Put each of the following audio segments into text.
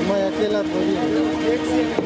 मैं अकेला थोड़ी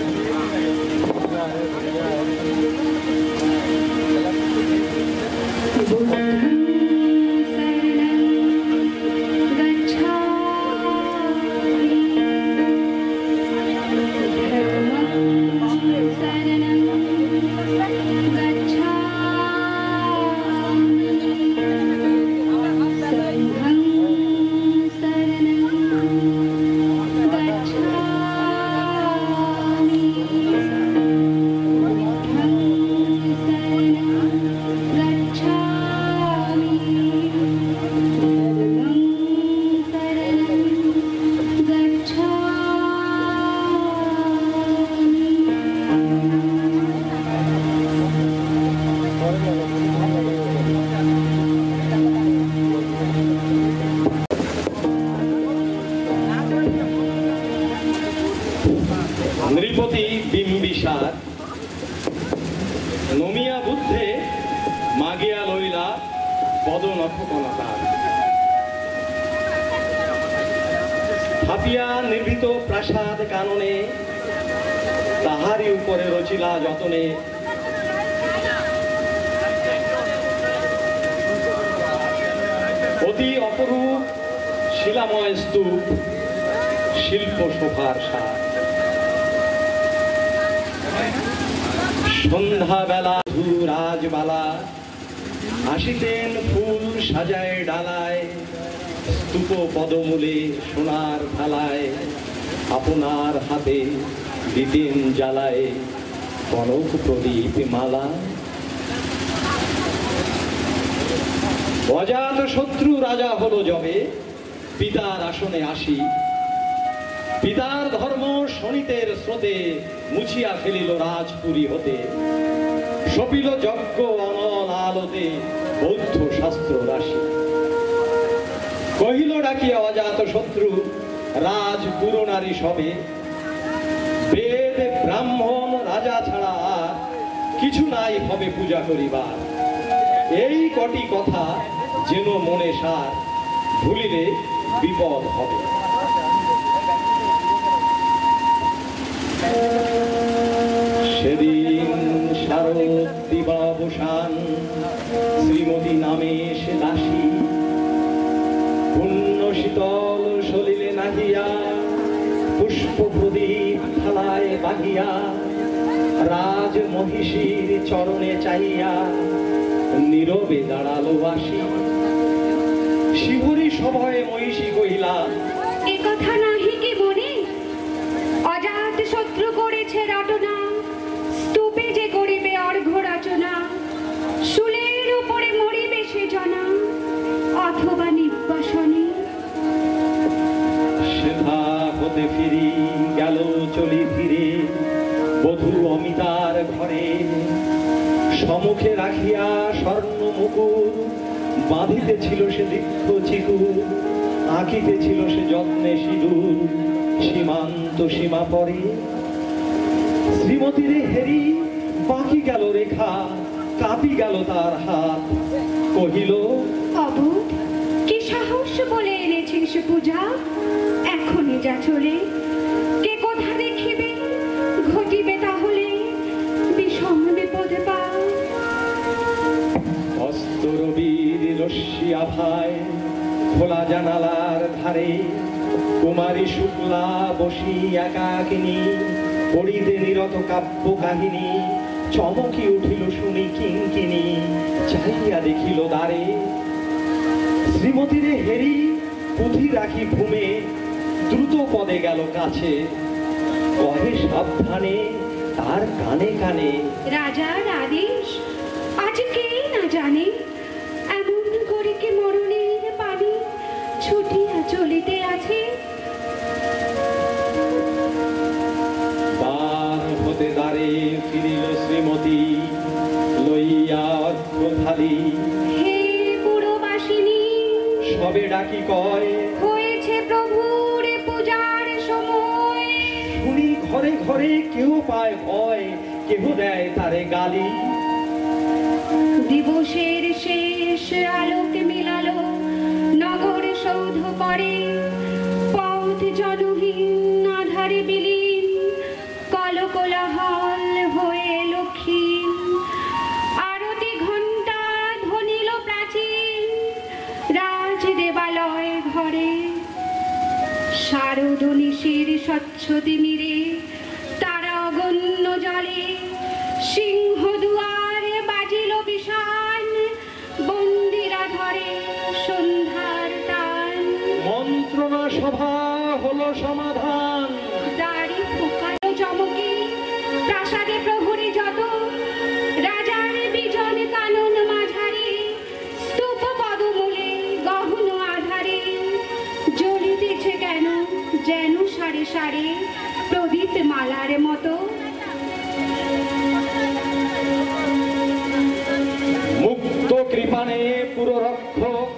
নৃপতি বিম্বিসার নমিয়া বুদ্ধে মাগিয়া লইলা পদনখকনতার থাপিয়া নির্ভীত প্রাসাদ কাননে তাহারি উপরে রচিলা যতনে অতি অপরূপ শিলাময় স্তূপ শিল্প শোভার সার সন্ধ্যা বেলা রাজবালা আসিতেন ফুল সাজায় ডালায় স্তূপ পদমূলে সোনার থালায় আপনার হাতে দিতেন জ্বালায় কনক প্রদীপ মালা অজাত শত্রু রাজা হলো যবে পিতার আসনে আসি পিতার ধর্ম শনিতের স্রোতে মুছিয়া ফেলিল রাজপুরী হতে সপিল যজ্ঞ অনল আলোতে বৌদ্ধ শাস্ত্র রাশি কহিল ডাকিয়া অজাত শত্রু রাজ পুরনারী সবে বেদ ব্রাহ্মণ রাজা ছাড়া আর কিছু নাই হবে পূজা করিবার এই কটি কথা যেন মনে সার ভুলিলে বিপদ হবে সেদিন শারদ দিবাবসান শ্রীমতী নামে সে দাসী পুণ্য শীতল সলিলে নাহিয়া পুষ্প প্রদীপ থালায় বাহিয়া রাজ মহিষীর চরণে চাহিয়া নীরবে দাঁড়ালো বাসী শিবরী সভয়ে মহিষী কহিলা এ কথা নাহি কি মনে অজাত শত্রু করেছে রটনা স্তূপে যে করিবে অর্ঘ্য রচনা শুলের উপরে মরিবে সে জনা অথবা নির্বাসনে সেথা হতে ফিরি গেল চলি ফিরে বধূ অমিতার ঘরে সম্মুখে রাখিয়া স্বর্ণ মুকুর বাঁধিতেছিল সে দীর্ঘ চিকুর আঁকিতেছিল সে যত্নে সিঁদুর সীমান্ত সীমা পরে শ্রীমতীরে হেরি বাকি গেল রেখা কাঁপি গেল তার হাত কহিল অবুধ কি সাহস বলে এনেছিস পূজা এখনই যা চলে কে কোথা দেখিবে ঘটিবে তাহলে বিষম বিপদে পা অস্ত রবির রশ্মি আভায় খোলা জানালার ধারে কুমারী শুক্লা বসি একাকিনী পড়িতে নিরত কাব্য কাহিনী চমকি উঠিল শুনি কিঙ্কিনী চাহিয়া দেখিল দ্বারে শ্রীমতীরে হেরি পুঁথি রাখি ভূমে দ্রুত পদে গেল কাছে কহে সাবধানে তার কানে কানে রাজার আদেশ আজ কে না জানে এমন করে কি মরণের পানি ছুটিয়া চলিতে আছে দ্বার হতে দ্বারে ফিরিল শ্রীমতী লইয়া অর্ঘ্য থালি হে পুরবাসিনী সবে ডাকি কয় হয়েছে প্রভুর পূজার সময় শুনি ঘরে ঘরে কেউ পায় ভয় কেহ দেয় তারে গালি দিবসের শেষ আলোক মিলালো নগর সৌধ পরে, পথ জনহীন আধারে বিলীন, কলকোলাহল হয়ে লক্ষীন। আরতি ঘণ্টা ধ্বনিল প্রাচীন রাজ দেবালয় ঘরে, শারদ নিশির স্বচ্ছ তিমিরে তারা অগণ্য জলে, সিংহ দুয়ারে বাজিল বিষাণ, বন্দিরা ধরে সন্ধ্যার টান। মন্ত্রণা সভা হলো সমাধান, দাড়ি ফোকালো চমকে প্রাসাদে প্রহরী যত, রাজার বিজন কানন মাঝারে, স্তূপ পদমূলে গহন আধারে, জ্বলিতেছে কেন যেন সারে সারে প্রদীপ মালার মতো। মুক্ত কৃপাণে পুররক্ষক,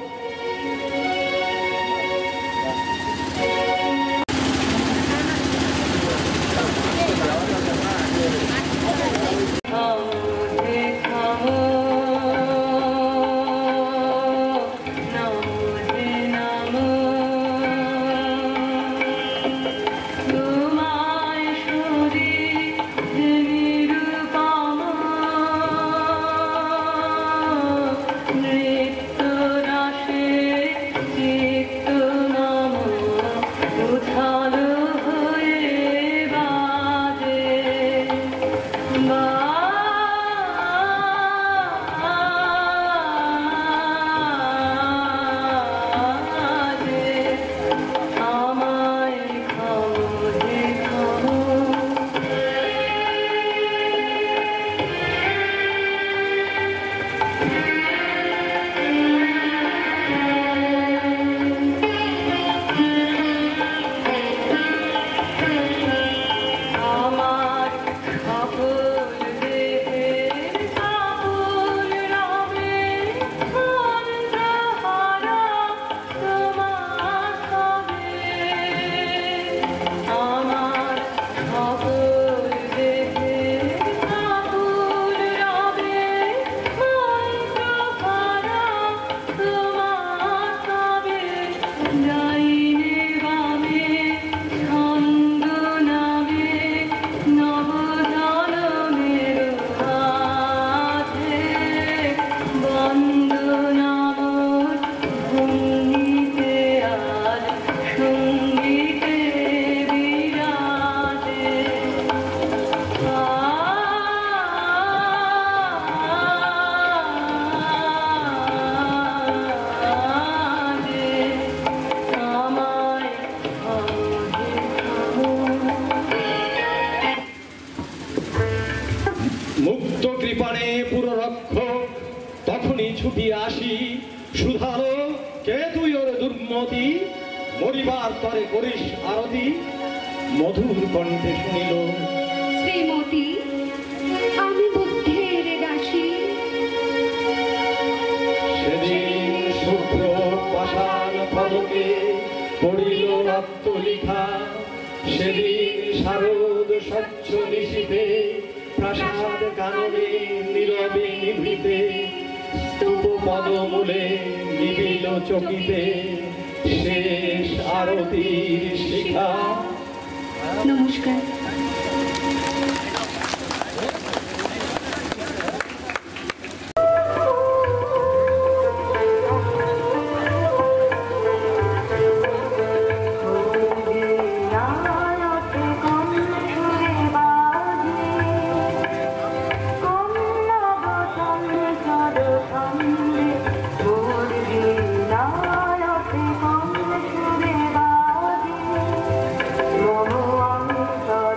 মুক্ত কৃপাণে পুররক্ষক, তখনই ছুটি আসি সুধালো, কে তুই ওর দুর্মতি, মরিবার তরে করিস আরতি। মধুর কণ্ঠে শুনিল, শ্রীমতী আমি বুদ্ধের দাসী। সেদিন শুভ্র পাষাণ পদকে পড়িল রক্ত লিখা, সেদিন শারদ স্বচ্ছ নিশীথে প্রাসাদ কাননে নীরবে নিভৃতে, স্তূপ পদমূলে নিবিল চকিতে শেষ আরতির শিখা। নমস্কার। I'm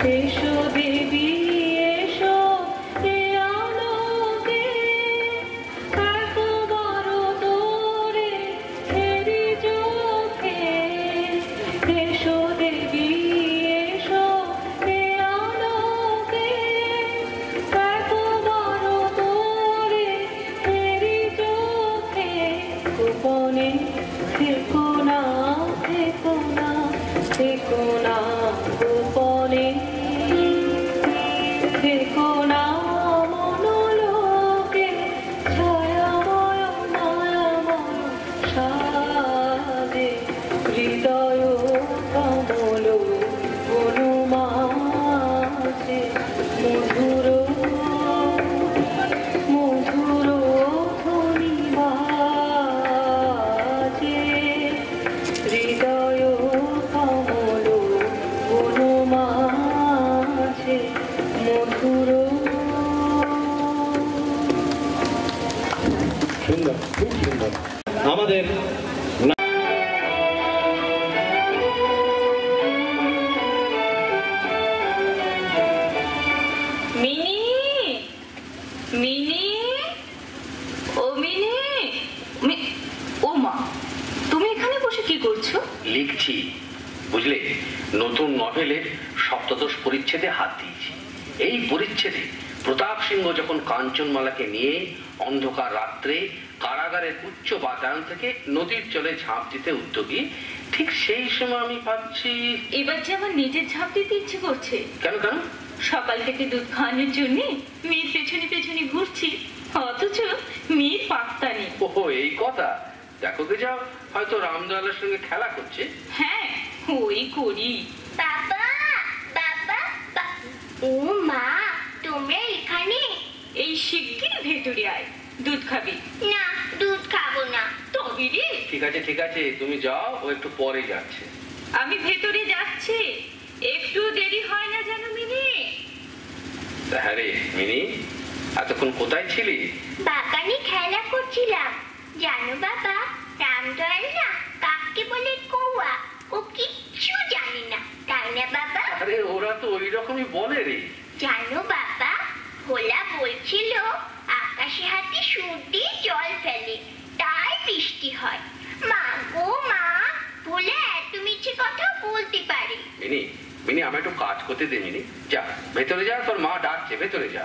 এসো দেবী এসো এ আলোকে, একবার তোরে ফেরি চোখে। এসো দেবী এসো এ আলোকে, একবার তোরে ফেরি চোখে। গোপনে থেকো না থেকো না থেকো না, গোপনে থেকো না মনোলোকে। ছায়াময় মায়াময় সাজে হৃদয় কমল বনমাঝে। মধুর মধুর ধ্বনি বাজে, হৃদয় কমল বনমাঝে। মধুর সুন্দর, খুব সুন্দর। আমাদের মিনি, মিনি, ও মিনি, ও মা, তুমি এখানে বসে কি করছো? লিখছি, বুঝলে, নতুন নভেলের সপ্তদশ পরিচ্ছেদে হাত দিয়েছি। এই পরিচ্ছেদে প্রতাপ সিংহ যখন কাঞ্চনমালাকে নিয়ে অন্ধকার রাত্রে কারাগারের উচ্চ বাতায়ন থেকে নদীর জলে ঝাঁপ দিতে উদ্যোগী, ঠিক সেই সময় আমি ভাবছি, এবার যে আমার নিজের ঝাঁপ দিতে ইচ্ছে করছে। কেন কেন? সকাল থেকে দুধ খাওয়ানোর জন্য মেয়ের পেছনে পেছনে ঘুরছি, অথচ মেয়ের পাত্তা নেই। ওহো, এই কথা। দেখো কে যাও, হয়তো রামদয়ালের সঙ্গে খেলা করছে। হ্যাঁ, ওই করি। বাবা বাবা ও মা, তোমরা এখানে? এই শিগগির ভেতরে আয়, দুধ খাবি? না, দুধ খাবো না। তবে রে, ঠিক আছে ঠিক আছে, তুমি যাও, ও একটু পরে যাচ্ছে। আমি ভেতরে যাচ্ছি, একটু দেরি হয় না যেন মিনি। হ্যাঁ রে মিনি, এতক্ষণ কোথায় ছিলি? বাগানে খেলা করছিলাম। জানো বাবা, রামদয়াল না কাককে বলে কৌয়া, ও কিচ্ছু জানে না, তাই না বাবা? আরে ওরা তো ওই রকমই বলে রে। জানো বাবা, ভোলা বলছিল আকাশে হাতে সুর দিয়ে জল ফেলে, তাই বৃষ্টি হয়। মা গো মা, ভোলা এত মিছে কথা বলতে পারে। মিনি, মিনি, আমার একটু কাজ করতে দে মিনি। যা ভেতরে যা, তোর মা ডাকছে, ভেতরে যা।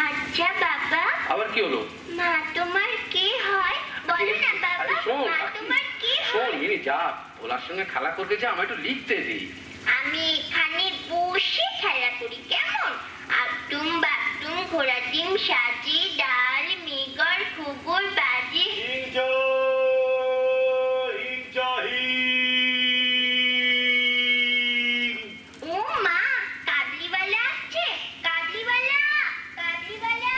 আচ্ছা বাবা। আবার কি হলো? মা তোমার কে হয় বলো না বাবা? আরে শোন, মা তোমার কে শোন হয়? মিনি, যা ভোলার সঙ্গে খেলা করতে যা, আমার একটু লিখতে দি। আমি এখানে বসে খেলা করি কেমন? আটুম বাটুম ঘোড়া ডিম সাজে, ডাল মেঘর খুবর বাজে। ও মা, কাবলিওয়ালা আসছে, কাবলিওয়ালা, কাবলিওয়ালা।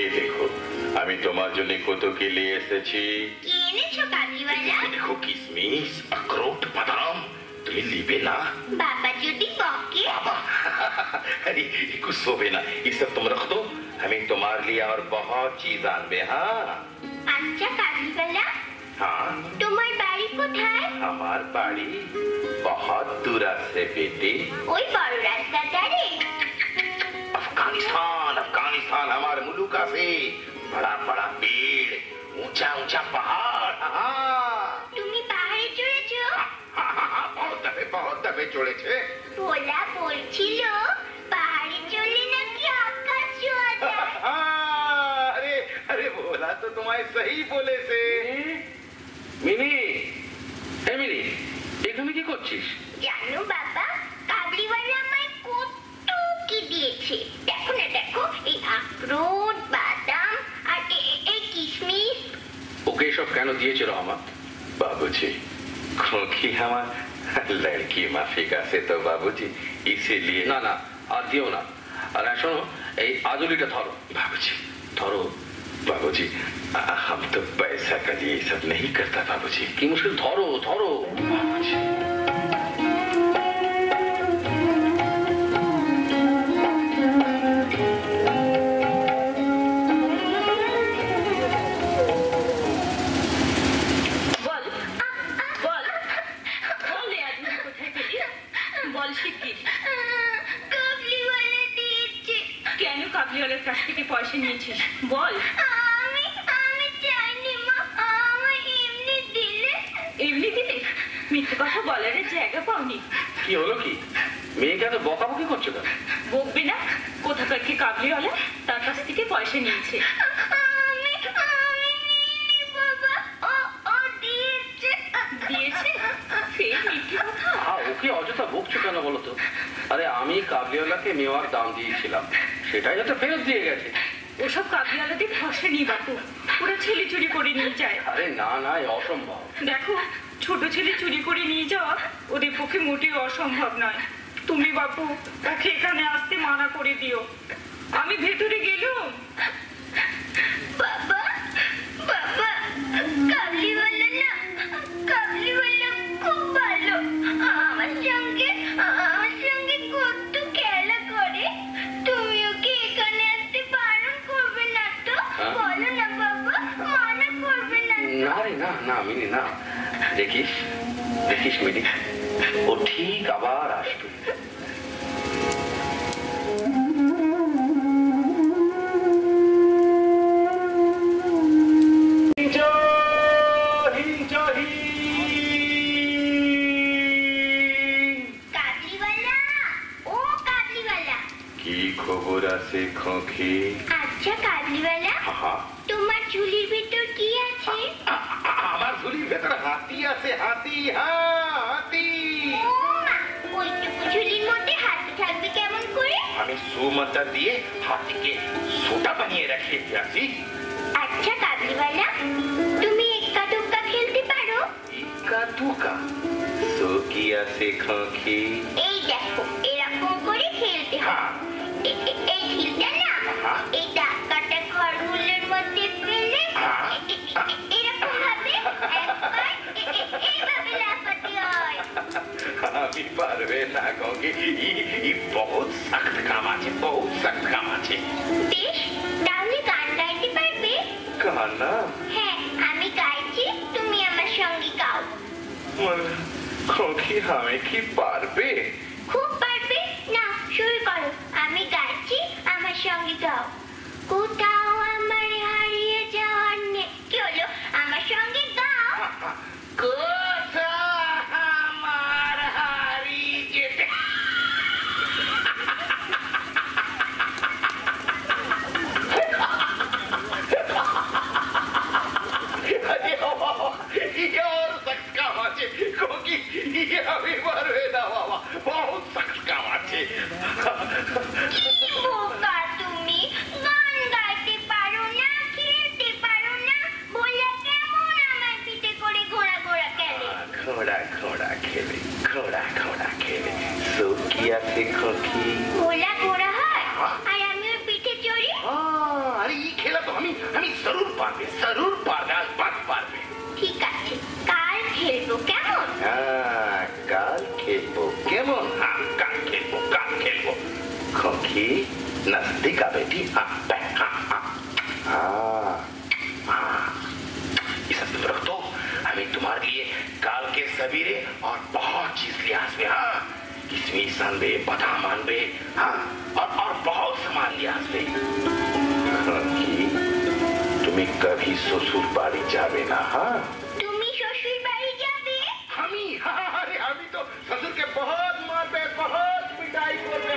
এই দেখো, আমি তোমার জন্য কত কি নিয়ে এসেছি। কি এনেছো কাবলিওয়ালা? দেখো, কিশমিশ, अखरोट, बादाम, তুমি নিবে না? बाबा যদি বকে? बाबा अरे कुछ सोबे ना, ये सब तुम रख दो, हमें तुम्हारे लिए और बहुत चीज आनबे। हाँ আচ্ছা কাবলিওয়ালা, हाँ, তোমার বাড়ি কোথায়? हमार बाड़ी बहुत दूर से बेटे। ওই বড় রাস্তা ধারে? अफगानिस्तान, अफगानिस्तान हमारे मुल्का से बड़ा बड़ा पेड़, ऊंचा ऊंचा पहाड़। हाँ তুমি পাহাড়ে চড়েছো? हाँ हाँ हाँ, बहुत दफे चढ़ेছে। ভোলা বলছিল পাহাড়ে চড়লে নাকি আকাশ ছোঁয়া যায়। अरे अरे बोला तो तुम्हारे सही बोले से। মিনি, এই মিনি, এখানে কি করছিস? জানো বাবা, কাবলিওয়ালা আমায় কত কি দিয়েছে। দেখো না দেখো, এই আখরোট, বাদাম আর এই কিশমিশ। ওকে এসব কেন দিয়েছে রহমত? बाबूजी, क्योंकि हमार लड़की माफिका से तो बाबूजी इसीलिए। না না, আর দিও না। আর শোনো, এই আজলিটা ধরো। बाबूजी, ধরো। बाबूजी, हम तो पैसा का लिए सब नहीं करता बाबूजी। কি মুশকিল, ধরো ধরো। बाबूजी, নিয়েছিস বল। আমি চাইনি মা, আমি এমনি দিলে। এমনি দিলে? মিথ্যে কথা বলার জায়গা পাওনি। কি হলো কি? মেয়েকে এত বকাবকি করছো কেন? বকবি না? কোথাকার কি কাবলিওয়ালা, তার কাছ থেকে পয়সা নিয়েছে। আমি নিইনি বাবা, ও দিয়েছে। দিয়েছে? ফের মিথ্যে কথা। ওকে অযথা বকছো কেন বলো তো? আরে আমি কাবলিওয়ালাকে মেওয়ার দাম দিয়েছিলাম, সেটাই হয়তো ফেরত দিয়ে গেছে। ওসব কাবলিওয়ালাদের ভরসা নেই বাপু, ওরা ছেলে চুরি করে নিয়ে যায়। আরে না না, এ অসম্ভব। দেখো, ছোট ছেলে চুরি করে নিয়ে যাওয়া ওদের পক্ষে মোটেও অসম্ভব নয়। তুমি বাপু ওকে এখানে আসতে মানা করে দিও। আমি ভেতরে গেলুম। বাবা, বাবা, কাবলিওয়ালা না, কাবলিওয়ালা খুব ভালো। আমার সঙ্গে কত খেলা করে। তুমি ওকে এখানে আসতে বারণ করবে না তো? বলো না বাবা, মানা করবে না তো? না রে না না মিনি, না। দেখিস মিনি, ও ঠিক আবার আসবে। কাবলিওয়ালা, ও কাবলিওয়ালা। কি খবর আছে খোঁখি? আচ্ছা কাবলিওয়ালা, তোমার ঝুলির ভিতর কি আছে? আমার ঝুলির ভেতরে হাতি আছে, হাতি। হ্যাঁ, হাতি। ও মা, ওইটুকু ঝুলির মধ্যে হাতি থাকবে কেমন করে? আমি সুমাতা দিয়ে হাতিকে সোটা বানিয়ে রেখে আসি। আচ্ছা কাবলিওয়ালা, তুমি এক্কা দুক্কা খেলতে পারো? ইকা দুকা তো কি আছে খোঁখি? এই দেখো, এরকম করে খেলতে হয়। এই ঢিলটা না, এই দাগ কাটা ঘরগুলোর মধ্যে ফেলে এরকম ভাবে একবার এইভাবে লাফাতে হয়। আমি পারবে না খোঁখি, বহুত সख्त কাম আছে, বহুত সख्त কাম আছে। বেশ, তাহলে গান গাইতে পারবে? গানা? হ্যাঁ, আমি গাইছি, তুমি আমার সঙ্গে গাও। খোঁখি আমি কি পারবে? খুব পারবে না, শুরু করো। আমি গাইছি, আমার সঙ্গে গাও। কোথাও আমার হারিয়ে যাওয়ার নেই। কি হলো, আমার সঙ্গে গাও। কোথাও আমার হারিয়ে যেতে और सख्त काम আছে क्योंकि আমি পারবে না বাবা, বহুত সख्त কাম আছে। কি বোকা তুমি, গান গাইতে পারো না, খেলতে পারো না, বলে কেমন আমার পিঠে করে ঘোড়া ঘোড়া খেলে। ঘোড়া খেলে সো কি আছে খোঁখি? ঘোড়া ঘোড়া হয়, আর আমি ওর পিঠে চড়ি। আরে এই খেলা তো আমি জরুর পারবে, আজ বাদ পারবে। ঠিক আছে, কাল খেলবো কেমন? কাল খেলবো কেমন? কাল খেলবো খোঁখি नजदीक का बेटी। ये सब तुम रख दो, हमें तुम्हारे लिए काल के सवेरे और बहुत चीज ले आसबे। हाँ, किशमिश आनबे, बादाम आनबे, हाँ, और बहुत सामान ले आसबे। तुम्हें कभी ससुर बाड़ी जाबे ना? हाँ, তুমি শ্বশুর বাড়ি যাবে? अरे हम तो ससुर के बहुत मारबे, बहुत पिटाई करबे।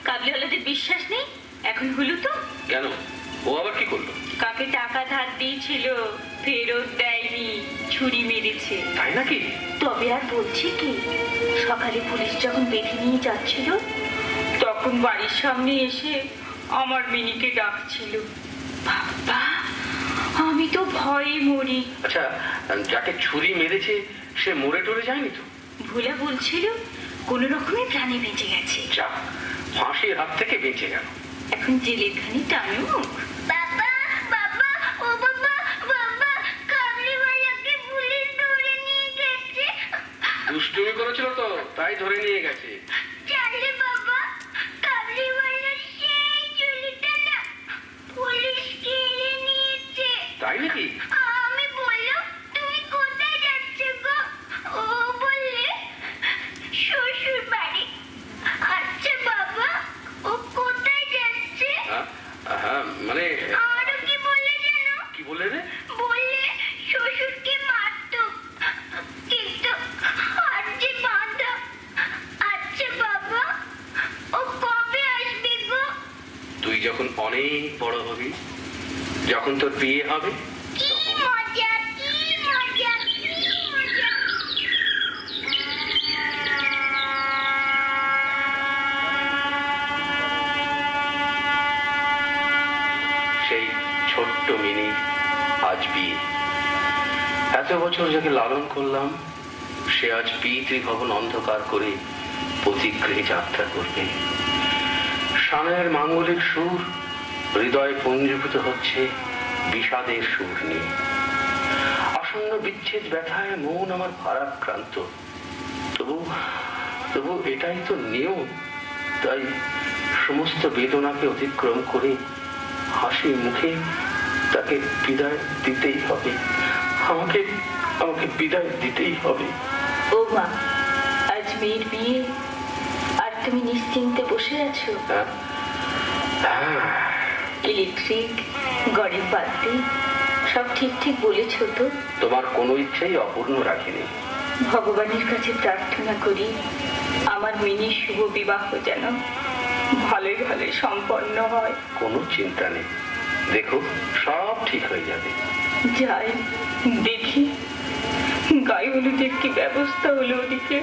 কাবলিওয়ালাদের বিশ্বাস নেই এখন হলো তো? কেন, ও আবার কি করলো? কাকে টাকা ধার দিয়েছিল, ফেরত দেয়নি, ছুরি মেরেছে। তাই নাকি? তবে আর বলছি কি, সকালে পুলিশ যখন বেঁধে নিয়ে যাচ্ছিল তখন বাড়ির সামনে এসে আমার মিনিকে ডাকছিল। বাবা, আমি তো ভয়ে মরি। আচ্ছা, যাকে ছুরি মেরেছে সে মরে টরে যায়নি তো? ভোলা বলছিল কোন রকমে প্রাণে বেঁচে গেছে। যা, ফাঁসির হাত থেকে বেঁচে গেল। এখন জেলের খানি টানুক। বাবা, বাবা, ও বাবা, বাবা, কাবলিওয়ালাকে পুলিশ ধরে নিয়ে গেছে। দুষ্টুমি করেছিল তো, তাই ধরে নিয়ে গেছে। চলে বাবা, কাবলিওয়ালার সেই চুলিটা না পুলিশ কেড়ে নিয়েছে। তাই নাকি? আমি বললাম, তুমি কোথায় যাচ্ছ গো? ও বললে শ্বশুর বাড়ি। আচ্ছা যখন অনেক বড় হবি, যখন তোর বিয়ে হবে, কি মজা, কি মজা, কি মজা। সেই ছোট্ট মিনি আজ বিয়ে। এত বছর যাকে লালন করলাম, সে আজ পিতৃভবন অন্ধকার করে প্রতিগৃহে যাত্রা করবে। সানের মাঙ্গলিক সুর হৃদয়ে পঞ্জীভূত হচ্ছে বিষাদের সুর নিয়ে। আসন্ন বিচ্ছেদ ব্যথায় মন আমার ভারাক্রান্ত, তবু এটাই তো নিয়ম। তাই সমস্ত বেদনাকে অতিক্রম করে হাসি মুখে তাকে বিদায় দিতেই হবে। আমাকে বিদায় দিতেই হবে। ও মা, আজ মেয়ের বিয়ে আর তুমি নিশ্চিন্তে বসে আছো? ইলেকট্রিক, গড়ের বাতি সব ঠিক ঠিক বলেছো তো? তোমার কোনো ইচ্ছেই অপূর্ণ রাখিনি। ভগবানের কাছে প্রার্থনা করি আমার মিনির শুভ বিবাহ যেন ভালো ভালো সম্পন্ন হয়। কোনো চিন্তা নেই, দেখো সব ঠিক হয়ে যাবে। যাই দেখি গায়ে হলুদের কি ব্যবস্থা হলো ওদিকে।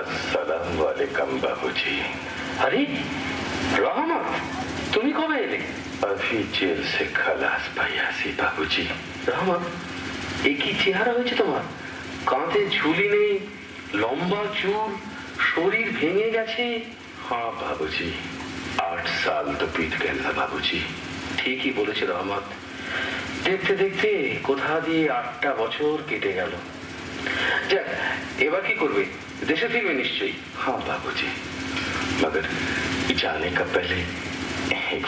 अस्सलाम वालेकुम बाबूजी। আরে রহমত, তুমি কবে এলে? अभी जेल से खलास भैया सी बाबूजी। রহমত, এ কি চেহারা হয়েছে তোমার? কাঁধে ঝুলি নেই, লম্বা চুল, শরীর ভেঙে গেছে। हाँ बाबूजी, 8 साल तो बीत गए ना बाबूजी। ঠিকই বলেছে রহমত। দেখতে দেখতে কোথা দিয়ে 8টা বছর কেটে গেল। যাক, এবার কি করবে? দেশে ফিরবে নিশ্চয়ই। हाँ बाबूजी, मगर जाने का पहले एक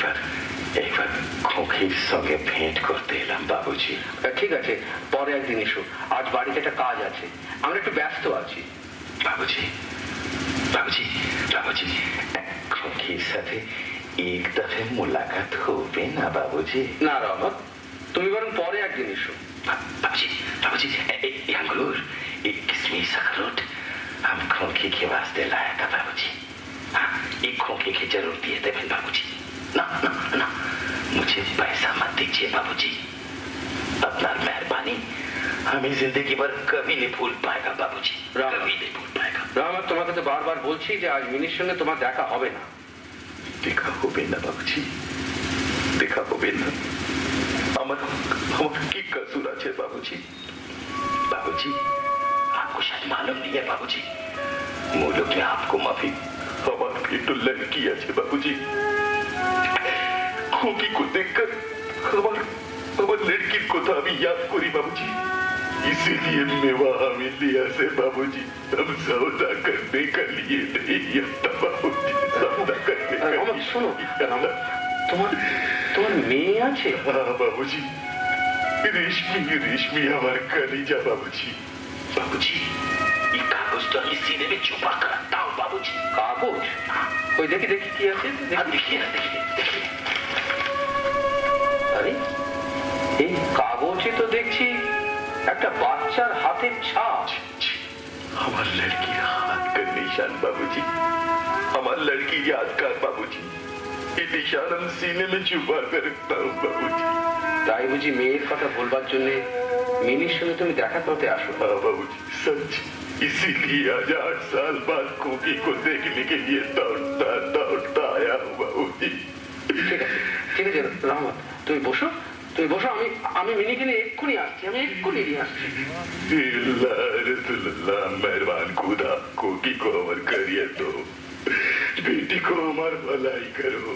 बार खोखीर संगे भेंट करते एलाम बाबूजी। ঠিক আছে, পরে একদিন এসো। আজ বাড়িতে একটা কাজ আছে, আমরা একটু ব্যস্ত আছি। बाबूजी बाबूजी बाबूजी, खोखीर साथे एक दफे मुलाकात होबे ना बाबूजी? না রহমত, তুমি বরং পরে একদিন এসো। बाबूजी बाबूजी, ये अंगूर, ये किशमिश अखरोट हम खोखी के वास्ते लाया था बाबूजी। हाँ, ये खोखी की जरूर दिए थे बाबूजी। ना ना ना, मुझे पैसा मत दीजिए बाबूजी। अपना मेहरबानी हमें जिंदगी भर कभी नहीं भूल पाएगा बाबूजी, कभी नहीं भूल पाएगा। রহমত, তোমাকে তো বারবার বলছি যে আজ মিনির সঙ্গে তোমার দেখা হবে না। देखा होबे ना बाबूजी, देखा होबे ना। আমার কি কসুর আছে বাবুজি? बाबूजी, आपको शायद मालूम नहीं है बाबूजी, मुल्क में आपको माफी हमारे भी तो लड़की আছে बाबूजी। खोकी को देखकर हमार लड़की को तो अभी याद करी बाबूजी, इसीलिए मैं वहां में लिया से बाबूजी। हम सौदा करने का लिए नहीं आता बाबूजी, सौदा करने का রহমত, শোনো, তোমার মেয়ে আছে? हाँ बाबूजी, रेशमी हमारे कलीजा बाबूजी। बाबूजी, ये कागज तो अभी सीने में छुपा कर रखता हूँ बाबूजी। কাগজ? ওই দেখি দেখি কি আছে। देखिए ना, देखिए। আরে এই কাগজে তো দেখছি একটা বাচ্চার হাতের ছাপ। हमारी लड़की हाथ का निशान बाबूजी, हमारी लड़की यादगार बाबूजी। ये निशान हम सीने में छुपा कर रखता हूँ बाबूजी। তাই বুঝি মেয়ের কথা বলবার জন্য মিনির সঙ্গে তুমি দেখা করতে আসো? हाँ बाबूजी, सच। इसीलिए आज 8 साल बाद खोकी को देखने के लिए दौड़ता आया हूँ बाबूजी। ঠিক আছে, ঠিক আছে রহমত, তুমি বসো, আমি মিনিকে নিয়ে এক্ষুনি আসছি, আমি এক্ষুনি নিয়ে আসছি। रसूलुल्लाह, मेहरबान खुदा, खोकी को अमर करिए तो बेटी को अमर भलाई करो।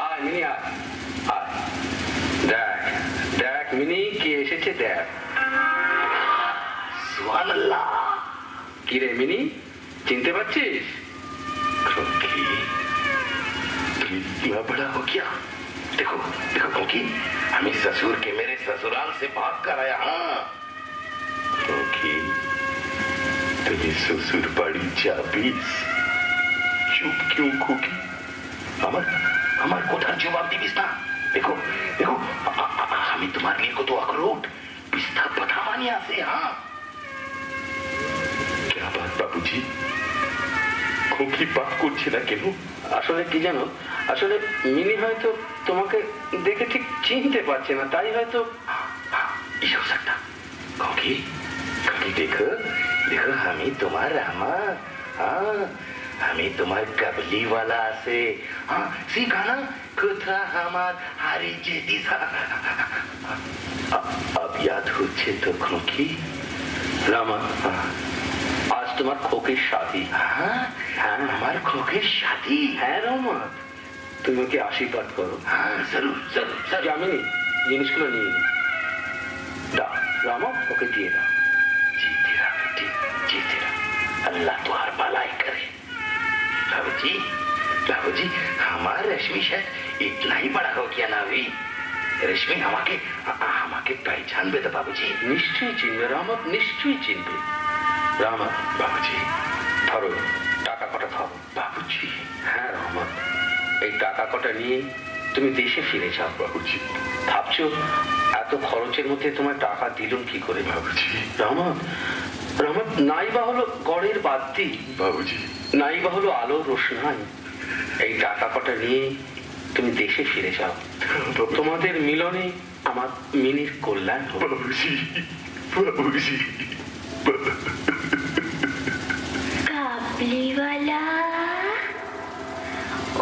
আয় মিনি, আয়। দেখ মিনি কে এসেছে, দেখ। सुभान अल्लाह। কি রে মিনি, চিনতে পারছিস? खोकी, तू इतना बड़ा हो गया। देखो देखो खोकी, हमें ससुर के मेरे ससुराल से भाग कर आया। हाँ खोकी, तेरे ससुर बड़ी चाबीस। चुप क्यों खोकी? हमार कोठार जवाब दी बिस्ता। देखो देखो, हमें तुम्हारे लिए को तो अखरोट पिस्ता पठावानी से। हाँ क्या बात बाबूजी, খোকি পাপ করছে না কেন? আসলে কি জানো, আসলে মিনি হয়তো তোমাকে দেখে ঠিক চিনতে পারছে না, তাই হয়তো। ये हो सकता। खोकी खोकी देखो देखो, हमें तुम्हार रामा, हाँ हमें तुम्हार कबली वाला से, हाँ सीखा ना कुतरा हमार हारी जेती सा। अब याद होच्छे तो खोकी? রামা, আজ তোমার খোকের শাদী। हाँ हाँ हमार खोके शादी। হ্যাঁ রামা, তুমি ওকে আশীর্বাদ করো। हाँ जरूर जरूर जरूर। যামিনী, জিনিসগুলো নিয়ে নি। দাও রামা, ওকে দিয়ে দাও। जीते रहा बेटी, जीते रहा, अल्लाह तुम्हार भलाई करे। बाबूजी बाबूजी, हमार रश्मि शायद इतना ही बड़ा हो गया ना अभी। रश्मि हमाके हमाके पहचान बे तो बाबूजी। নিশ্চয়ই চিনবে রামা, নিশ্চয়ই চিনবে। রামা, बाबूजी ধরো টাকা কটা ধরো। बाबूजी হ্যাঁ রামা, এই টাকা কটা নিয়ে তুমি দেশে ফিরে যাও। बाबूजी ভাবছো এত খরচের মধ্যে তোমার টাকা দিলুম কি করে? बाबूजी রামা রামা, নাই বা হলো গড়ের বাদ্যি, बाबूजी নাই বা হলো আলো রোশনাই, এই টাকা কটা নিয়ে তুমি দেশে ফিরে যাও। তোমাদের মিলনে আমার মিনির কল্যাণ হোক। बाबूजी बाबूजी काबली वाला,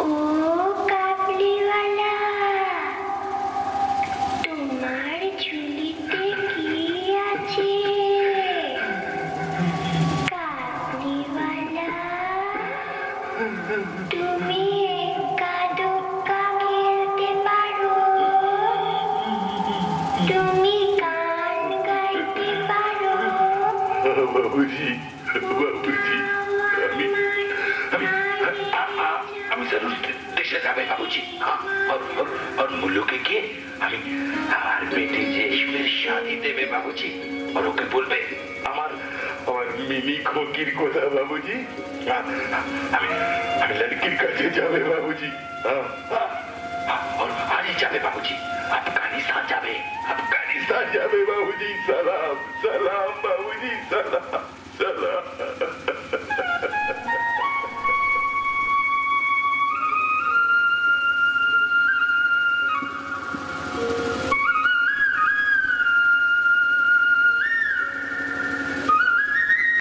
ओ काबली वाला, তোমার ঝুলিতে কি আছে? কাবলি वाला, তুমি একা দোক্কা খেলতে পারো, তুমি গান গাইতে পারো। बाबूजी बाबूजी আমি जरूर देशे जाबे बाबूजी। हाँ और मुल्लू के हमें हमार बेटे जेशमेर शादी देवे बाबूजी, और ओके बोलबे हमार और मिनी खोकिर कोथा बाबूजी। हाँ हमें लड़किर काছে যাবে बाबूजी। हाँ और आज ही जाबे बाबूजी, अफगानिस्तान जाबे, अफगानिस्तान जाबे बाबूजी। सलाम सलाम बाबूजी, सलाम सलाम।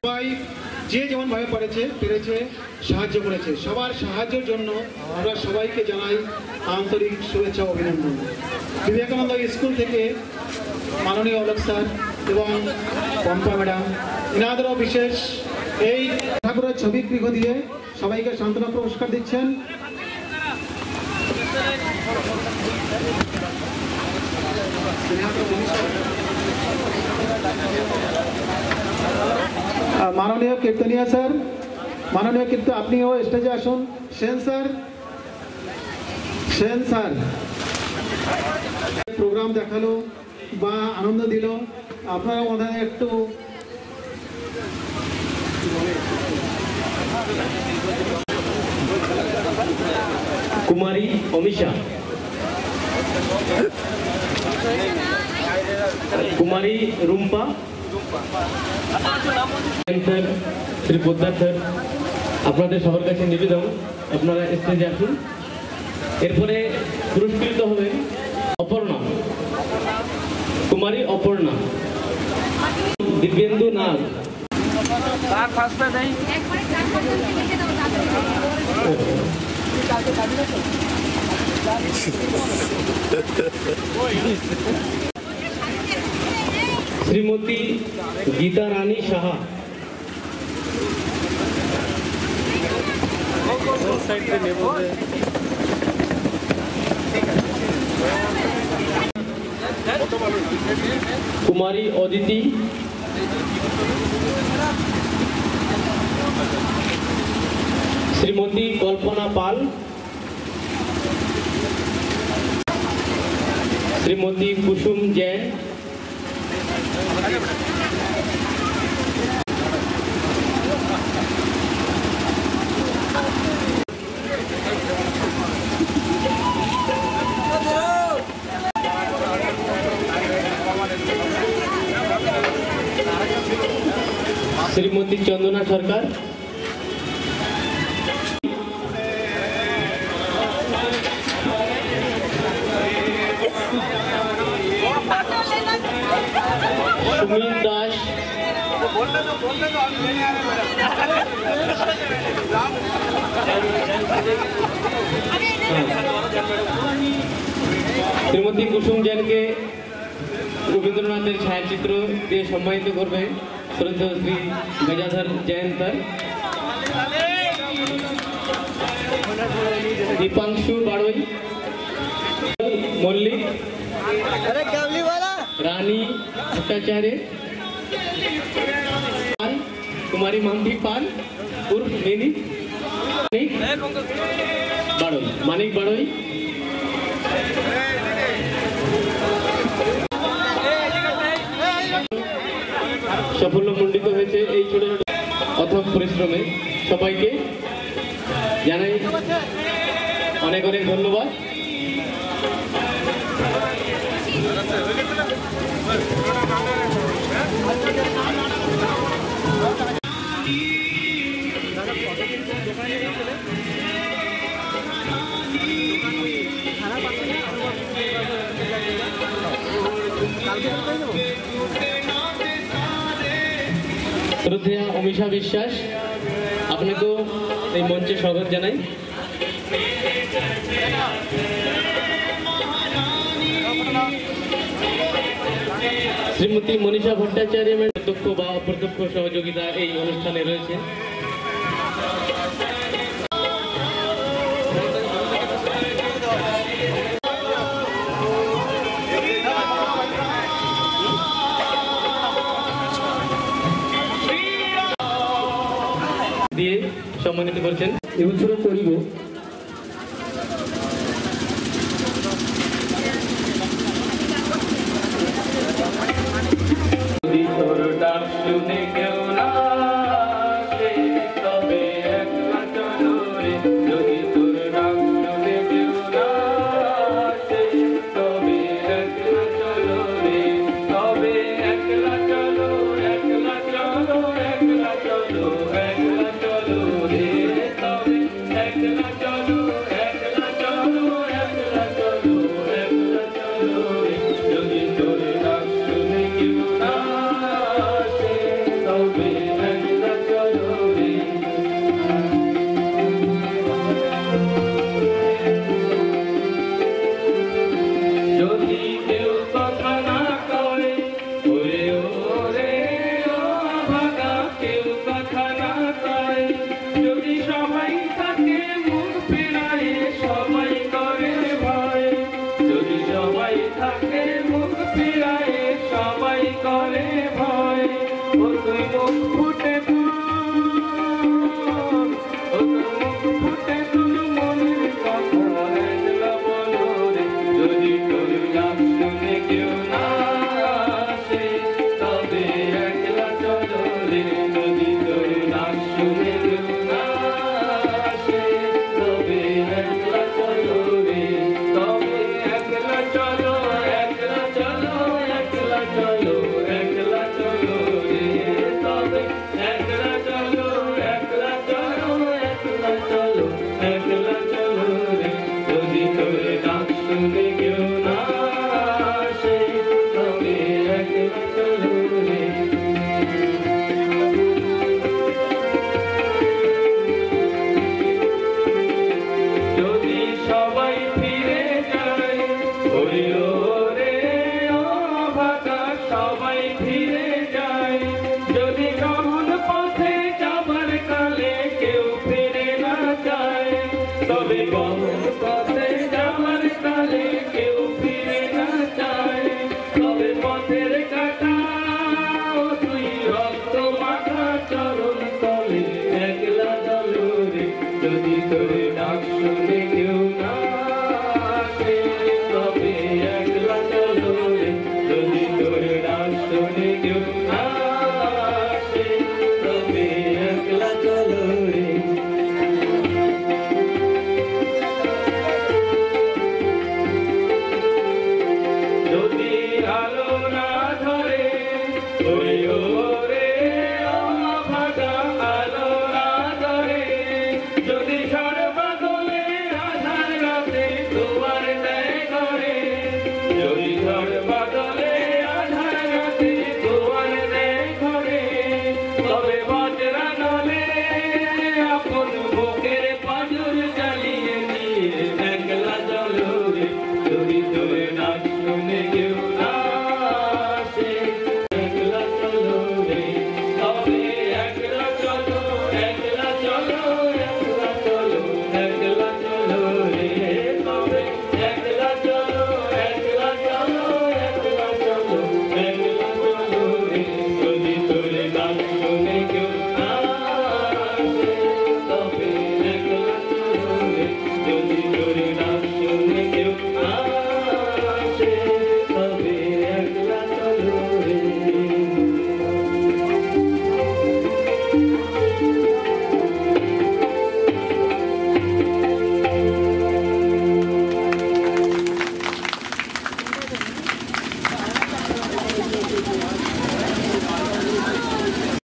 সবাই যে যেমন ভাবে পেরেছে সাহায্য করেছে, সবার সাহায্যের জন্য আমরা সবাইকে জানাই আন্তরিক শুভেচ্ছা ও অভিনন্দন। বিবেকানন্দ স্কুল থেকে মাননীয় অলোক স্যার এবং পম্পা ম্যাডাম, ইনাদেরও বিশেষ এই ঠাকুরের ছবি গৃহ দিয়ে সবাইকে সান্ত্বনা পুরস্কার দিচ্ছেন। মাননীয় কীর্তনিয়া স্যার, মাননীয় কীর্তন আপনিও স্টেজে আসুন। সেন স্যার প্রোগ্রাম দেখালো বা আনন্দ দিল, আপনারা ওনাদের একটু কুমারী অমিশা, কুমারী রুম্পা, স্যার শ্রী পোদ্দার স্যার, আপনাদের সবার কাছে নিবেদন আপনারা স্টেজে আসুন। এরপরে পুরস্কৃত হবেন অপর্ণা, কুমারী অপর্ণা, দিব্যেন্দু নাগ, শ্রীমতী গীতা রানী সাহা, কুমারী অদিতি, শ্রীমতী কল্পনা পাল, শ্রীমতী কুসুম জৈন, শ্রীমতী চন্দনা সরকার, সুমিত দাস, শ্রীমতী কুসুম জেনকে রবীন্দ্রনাথের ছায়াচিত্র দিয়ে সম্মানিত করবেন শ্রদ্ধেয় শ্রী গজাধর জৈন স্যার। দীপাংশু বাড়ই, মল্লিক, রানী ভট্টাচার্য, कुमारी माम्भी पाल उर्फ मिनी बाड़ई, मानिक बाड़ई, সাফল্যমণ্ডিত হয়েছে এই ছোট ছোট অথক পরিশ্রমে। সবাইকে জানাই অনেক অনেক ধন্যবাদ। শ্রদ্ধেয়া অমিশা বিশ্বাস, আপনাকেও এই মঞ্চে স্বাগত জানাই। শ্রীমতী মনীষা ভট্টাচার্য প্রত্যক্ষ বা অপ্রত্যক্ষ সহযোগিতা এই অনুষ্ঠানে রয়েছে। দিয়ে সম্মানিত করেছেন। এবছরও করিব যদি